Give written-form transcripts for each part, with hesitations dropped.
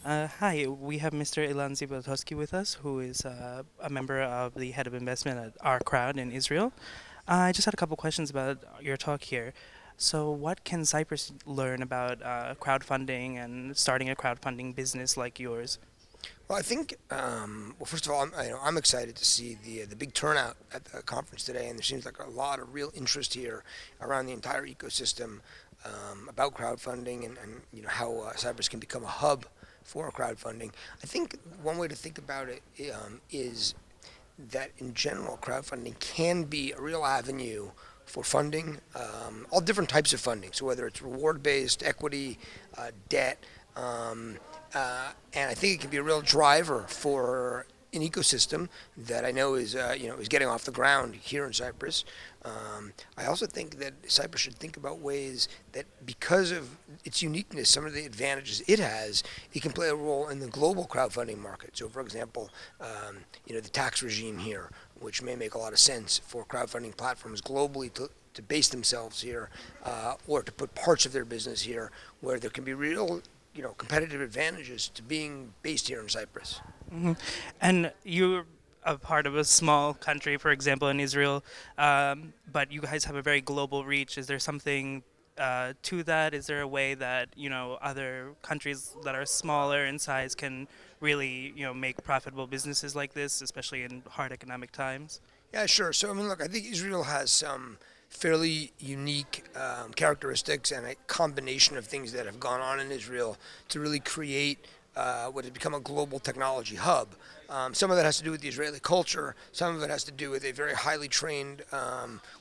Hi, we have Mr. Elan Zivotofsky with us, who is a member of the head of investment at our crowd in Israel. I just had a couple questions about your talk here. So, what can Cyprus learn about crowdfunding and starting a crowdfunding business like yours? Well, I think, well, first of all, I'm excited to see the big turnout at the conference today, and there seems like a lot of real interest here around the entire ecosystem about crowdfunding and how Cyprus can become a hub for crowdfunding. I think one way to think about it is that in general, crowdfunding can be a real avenue for funding, all different types of funding. So whether it's reward-based, equity, debt, and I think it can be a real driver for an ecosystem that I know is getting off the ground here in Cyprus. I also think that Cyprus should think about ways that, because of its uniqueness, some of the advantages it has, it can play a role in the global crowdfunding market. So, for example, the tax regime here, which may make a lot of sense for crowdfunding platforms globally to base themselves here, or to put parts of their business here, where there can be real competitive advantages to being based here in Cyprus. hmm And you're a part of a small country, for example, in Israel, but you guys have a very global reach. Is there something to that? Is there a way that other countries that are smaller in size can really make profitable businesses like this, especially in hard economic times? Yeah, sure. So, I mean, look, I think Israel has some fairly unique characteristics and a combination of things that have gone on in Israel to really create what has become a global technology hub. Some of that has to do with the Israeli culture. Some of it has to do with a very highly trained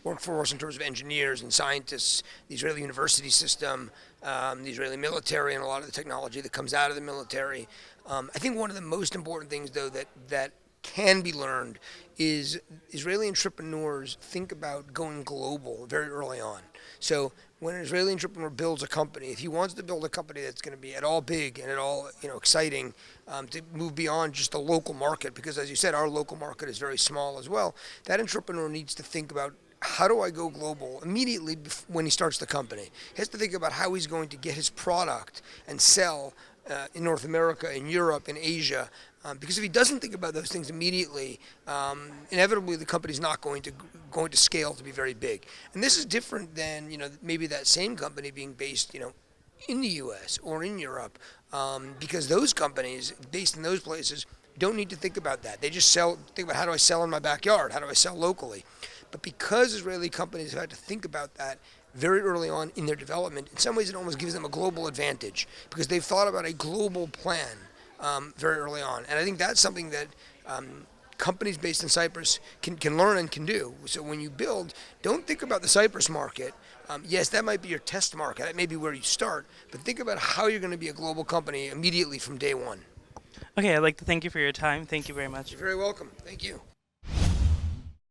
workforce in terms of engineers and scientists, the Israeli university system, the Israeli military, and a lot of the technology that comes out of the military. I think one of the most important things, though, that can be learned is Israeli entrepreneurs think about going global very early on. So when an Israeli entrepreneur builds a company, if he wants to build a company that's going to be at all big and at all exciting, to move beyond just the local market, because as you said, our local market is very small as well. That entrepreneur needs to think about, how do I go global immediately when he starts the company? He has to think about how he's going to get his product and sell in North America, in Europe, in Asia. Because if he doesn't think about those things immediately, inevitably the company's not going to scale to be very big. And this is different than maybe that same company being based in the U.S. or in Europe, because those companies based in those places don't need to think about that. They just think about, how do I sell in my backyard? How do I sell locally? But because Israeli companies have had to think about that very early on in their development, in some ways it almost gives them a global advantage because they've thought about a global plan very early on. And I think that's something that companies based in Cyprus can learn and can do. So when you build, don't think about the Cyprus market. Yes, that might be your test market. That may be where you start. But think about how you're going to be a global company immediately from day one. Okay, I'd like to thank you for your time. Thank you very much. You're very welcome. Thank you.